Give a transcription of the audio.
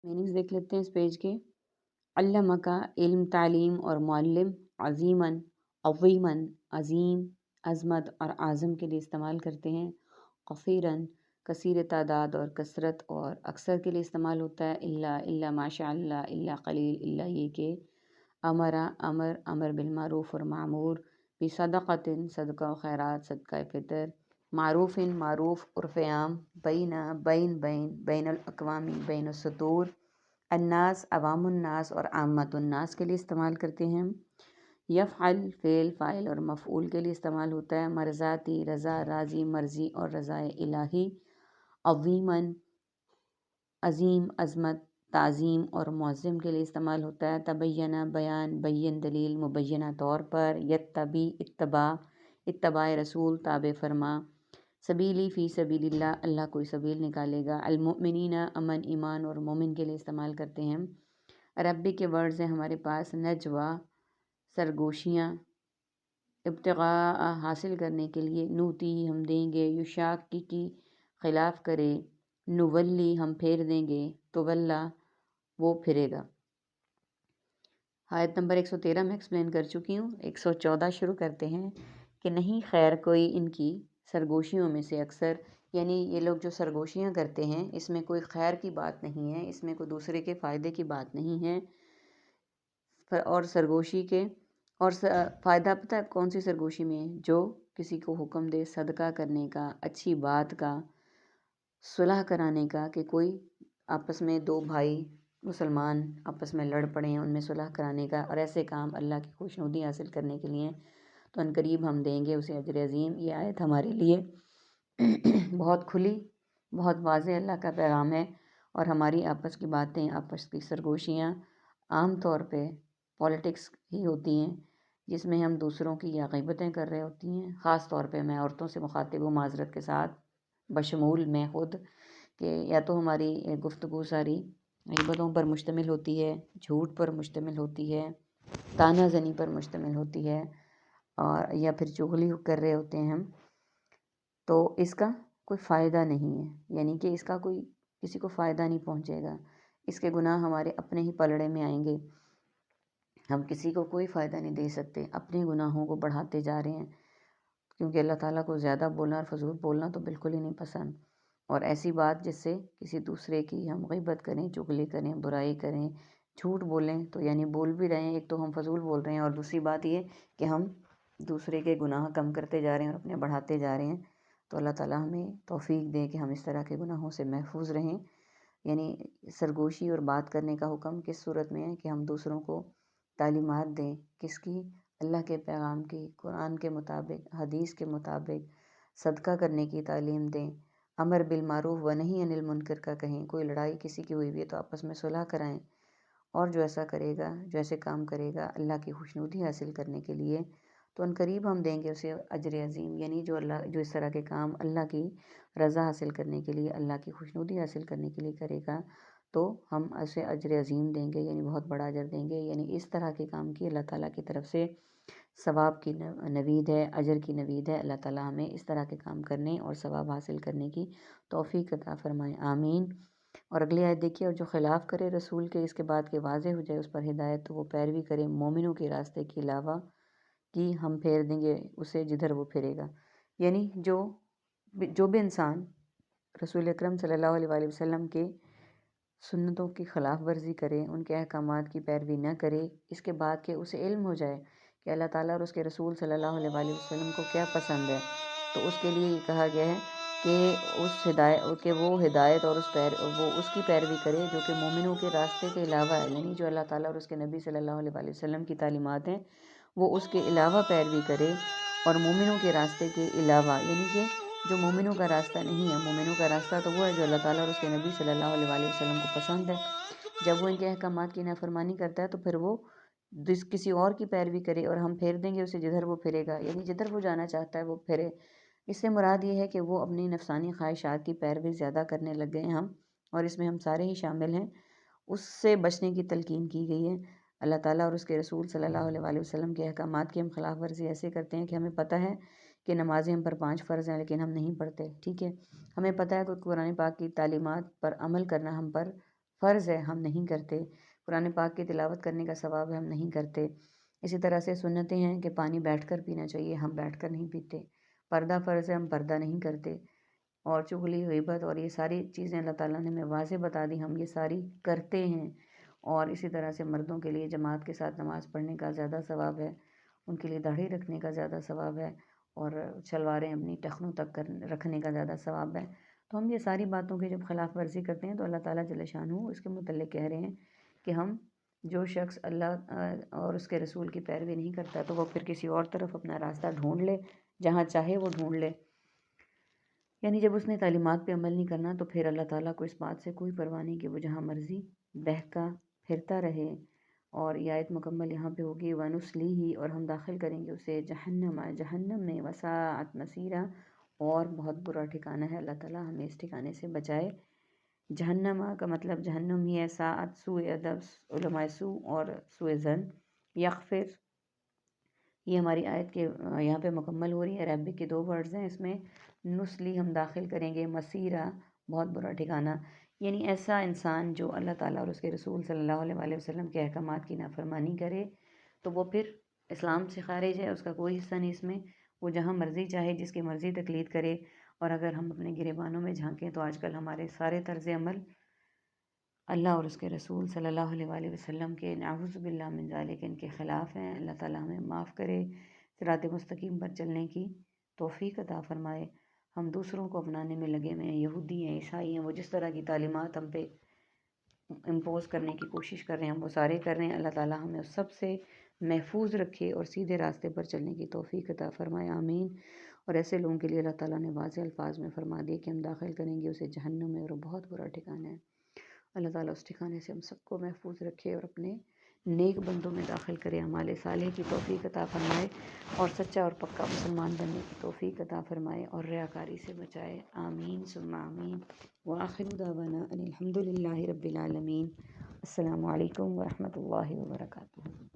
Meanings देख लेते हैं इस पेज के। अल्लमा का इल्म, तालीम और मुअल्लिम, अज़ीमन, अज़ीमन, अज़ीम, अज़मत और आज़म के लिए इस्तेमाल करते हैं। कसीरन, कसीर तादाद और कसरत और अक्सर के लिए इस्तेमाल होता है। इल्ला माशाअल्लाह, इल्ला कलील, इल्ला ये के। अमरा, अमर बिल मारूफ और मामूर। बिसदक़तिन, सदका व खैरात, सदका फ़ितर। मारूफ़िन, मारूफ, उर्फ़ आम। बैना, बैन, बैनुल अक़वामी, बैनुस सुतूर। अन्नास, अवामुन्नास और आम्मतुन्नास के लिए इस्तेमाल करते हैं हम। यफ़अल, फ़ेल, फ़ाइल और मफ़ऊल के लिए इस्तेमाल होता है। मरज़ाती, रज़ा, राज़ी, मर्ज़ी और रज़ाए इलाही। अज़ीमन, अज़ीम, अज़मत, ताज़ीम और मुअज़्ज़म के लिए इस्तेमाल होता है। तबय्यना, बयान, बय्यन, दलील, मुबय्यना तौर पर। यत्तबी, इत्तबा, इत्तबाए रसूल, ताबे फरमा। सबीली, फ़ी सबीलिल्लाह, अल्लाह कोई सबील निकालेगा। अलमुमिनीना, अमन, ईमान और मोमिन के लिए इस्तेमाल करते हैं हम। अरबी के वर्ड्स हैं हमारे पास। नजवा, सरगोशियाँ। इब्तिगा, हासिल करने के लिए। नूती, हम देंगे। युशाकी की खिलाफ करे। नुवल्ली, हम फेर देंगे। तुवल्ला, वो फिरेगा। आयत नंबर 113 में एक्सप्लेन कर चुकी हूँ। 114 शुरू करते हैं कि नहीं खैर कोई इनकी सरगोशियों में से अक्सर, यानी ये लोग जो सरगोशियाँ करते हैं इसमें कोई खैर की बात नहीं है, इसमें कोई दूसरे के फ़ायदे की बात नहीं है। और सरगोशी के और फ़ायदा पता है कौन सी सरगोशी में है? जो किसी को हुक्म दे सदका करने का, अच्छी बात का, सुलह कराने का, कि कोई आपस में दो भाई मुसलमान आपस में लड़ पड़े हैं, उनमें सुलह कराने का, और ऐसे काम अल्लाह की खुशनुदी हासिल करने के लिए तो अनकरीब हम देंगे उसे अजर अज़ीम। ये आयत हमारे लिए बहुत खुली, बहुत वाज़ेह अल्लाह का पैगाम है। और हमारी आपस की बातें, आपस की सरगोशियाँ आम तौर पे पॉलिटिक्स ही होती हैं, जिसमें हम दूसरों की या ग़ीबतें कर रहे होती हैं। ख़ास तौर पे मैं औरतों से मुखातिब हूँ माज़रत के साथ, बशमूल मैं ख़ुद, कि या तो हमारी गुफ्तगू सारी ग़ीबतों पर मुश्तमिल होती है, झूठ पर मुश्तमिल होती है, ताना ज़नी पर मुश्तमिल होती है, और या फिर चुगली कर रहे होते हैं हम, तो इसका कोई फ़ायदा नहीं है। यानी कि इसका कोई किसी को फ़ायदा नहीं पहुँचेगा, इसके गुनाह हमारे अपने ही पलड़े में आएंगे। हम किसी को कोई फ़ायदा नहीं दे सकते, अपने गुनाहों को बढ़ाते जा रहे हैं, क्योंकि अल्लाह ताला को ज़्यादा बोलना और फ़ज़ूल बोलना तो बिल्कुल ही नहीं पसंद। और ऐसी बात जिससे किसी दूसरे की हम ग़ीबत करें, चुगली करें, बुराई करें, झूठ बोलें, तो यानी बोल भी रहे हैं, एक तो हम फ़ज़ूल बोल रहे हैं और दूसरी बात ये कि हम दूसरे के गुनाह कम करते जा रहे हैं और अपने बढ़ाते जा रहे हैं। तो अल्लाह ताला हमें तौफ़ीक दे कि हम इस तरह के गुनाहों से महफूज़ रहें। यानी सरगोशी और बात करने का हुक्म किस सूरत में है कि हम दूसरों को तालीमात दें, किसकी? अल्लाह के पैगाम की, कुरान के मुताबिक, हदीस के मुताबिक सदका करने की तालीम दें। अमर बिल मारूफ व नही अनिल मुनकर का कहें। कोई लड़ाई किसी की हुई हुई है तो आपस में सुलह कराएं, और जो ऐसा करेगा, जो ऐसे काम करेगा अल्लाह की खुशनुदी हासिल करने के लिए, तो अनकरीब हम देंगे उसे अजर अज़ीम। यानी जो इस तरह के काम अल्लाह की रज़ा हासिल करने के लिए, अल्लाह की खुशनुदी हासिल करने के लिए करेगा, तो हम उसे अजर अज़ीम देंगे, यानी बहुत बड़ा अजर देंगे। यानी इस तरह के काम की अल्लाह ताला की तरफ से सवाब की नवीद है, अजर की नवीद है। अल्लाह ताला हमें इस तरह के काम करने और सवाब हासिल करने की तौफ़ीक अता फ़रमाए, आमीन। और अगली आयत देखिए, और जो खिलाफ़ करे रसूल के, इसके बाद के वाज़ेह हो जाए उस पर हिदायत, तो वो पैरवी करे मोमिनों के रास्ते के अलावा कि हम फेर देंगे उसे जिधर वो फिरेगा। यानी जो भी इंसान रसूल अकरम सल्लल्लाहु अलैहि वसल्लम के सुन्नतों की ख़िलाफ़ वर्जी करे, उनके अहकामात की पैरवी न करे, इसके बाद कि उसे इल्म हो जाए कि अल्लाह ताला और उसके रसूल सल्लल्लाहु अलैहि वसल्लम को क्या पसंद है, तो उसके लिए ये कहा गया है कि वो हिदायत और वो उसकी पैरवी करे जो कि मोमिनों के रास्ते के अलावा है। यानी जो अल्लाह ताला और उसके नबी सल्लल्लाहु अलैहि वसल्लम की तालीमात हैं वो उसके अलावा पैरवी करे, और मोमिनों के रास्ते के अलावा, यानी कि जो मोमिनों का रास्ता नहीं है, मोमिनों का रास्ता तो वो है जो अल्लाह ताला और उसके नबी सल्लल्लाहु अलैहि वसल्लम को पसंद है। जब वो इनके अहकामात की नाफरमानी करता है तो फिर वो किसी और की पैरवी करे, और हम फेर देंगे उसे जिधर वो फिरेगा, यानी जिधर वो जाना चाहता है वो फिरे। इससे मुराद ये है कि वो अपनी नफसानी ख्वाहिशात की पैरवी ज़्यादा करने लग गए हैं हम, और इसमें हम सारे ही शामिल हैं। उससे बचने की तलकीन की गई है। अल्लाह ताला और उसके रसूल सल्लल्लाहु अलैहि वसल्लम के अहकामात की हम खिलाफ वर्जी ऐसे करते हैं कि हमें पता है कि नमाज़ें हम पर 5 फ़र्ज़ हैं लेकिन हम नहीं पढ़ते, ठीक है। हमें पता है कि कुरान पाक की तालीमात पर अमल करना हम पर फ़र्ज़ ہے ہم نہیں کرتے، قرآن پاک کی تلاوت کرنے کا ثواب ہے ہم نہیں کرتے۔ اسی طرح سے سنتیں ہیں کہ پانی بیٹھ کر پینا چاہیے، ہم بیٹھ کر نہیں پیتے۔ پردہ فرض ہے، ہم پردہ نہیں کرتے۔ اور چغلی، غیبت اور یہ ساری چیزیں اللہ تعالیٰ نے ہمیں واضح بتا دی، ہم یہ ساری کرتے ہیں۔ اور اسی طرح سے مردوں کے لیے جماعت کے ساتھ نماز پڑھنے کا زیادہ ثواب ہے، ان کے لیے داڑھی رکھنے کا زیادہ ثواب ہے، اور شلواریں اپنی ٹخنوں تک رکھنے کا زیادہ ثواب ہے۔ تو ہم یہ ساری باتوں کی جب خلاف ورزی کرتے ہیں تو اللہ تعالیٰ جل شانہ اس کے متعلق کہہ رہے ہیں کہ ہم جو شخص اللہ اور اس کے رسول کی پیروی نہیں کرتا تو وہ پھر کسی اور طرف اپنا راستہ ڈھونڈ لے، جہاں چاہے وہ ڈھونڈ لے۔ یعنی جب اس نے تعلیمات پہ عمل نہیں کرنا تو پھر اللہ تعالیٰ کو اس بات سے کوئی پرواہ نہیں کہ وہ جہاں مرضی بہکا پھرتا رہے۔ اور یہ آیت مکمل یہاں پہ ہوگی وَنُصْلِيهِ، اور ہم داخل کریں گے اسے جہنم میں، وَسَاءَتْ مَصِيرًا، اور بہت برا ٹھکانہ ہے۔ اللہ تعالیٰ ہمیں اس ٹھکانے سے بچائے۔ جہنم کا مطلب جہنم ہی ہے، ساعت سوء ادب علماء سوء اور سوء ظن، یغفر، یہ ہماری آیت کے یہاں پہ مکمل ہو رہی ہے۔ عربک کے 2 ورڈز ہیں اس میں، نسلی ہم داخل کریں گے، مسیرہ بہت برا ٹھکانہ، یعنی ایسا انسان جو اللہ تعالیٰ اور اس کے رسول صلی اللہ علیہ وآلہ وسلم کے احکامات کی نافرمانی کرے تو وہ پھر اسلام سے خارج ہے، اس کا کوئی حصہ نہیں اس میں، وہ جہاں مرضی چاہے جس کی مرضی تقلید کرے۔ اور اگر ہم اپنے گریبانوں میں جھانکیں تو آج کل ہمارے سارے طرز عمل اللہ اور اس کے رسول صلی اللہ علیہ وآلہ وسلم کے، نعوذ باللہ من ذالک، ان کے خلاف ہیں۔ اللہ تعالیٰ ہمیں معاف کرے، صراط مستقیم پر چلنے کی توفیق عطا فرمائے۔ ہم دوسروں کو اپنانے میں لگے ہوئے ہیں، یہودی ہیں، عیسائی ہیں، وہ جس طرح کی تعلیمات ہم پہ امپوز کرنے کی کوشش کر رہے ہیں ہم وہ سارے کر رہے ہیں۔ اللہ تعالیٰ ہمیں اس سب سے محفوظ رکھے اور سیدھے راستے پر چلنے کی توفیق عطا فرمائے، آمین۔ اور ایسے لوگوں کے لیے اللہ تعالیٰ نے واضح الفاظ میں فرما دیا کہ ہم داخل کریں گے اسے جہنم میں، اور وہ بہت برا ٹھکانہ ہے۔ اللہ تعالیٰ اس ٹھکانے سے ہم سب کو محفوظ رکھے اور اپنے نیک بندوں میں داخل کرے، اعمال صالح کی توفیق عطا فرمائے، اور سچا اور پکا مسلمان بننے کی توفیق عطا فرمائے، اور ریاکاری سے بچائے، آمین ثم آمین۔ وآخر دعوانا ان الحمد للہ رب العالمین۔ السلام علیکم ورحمۃ اللہ وبرکاتہ۔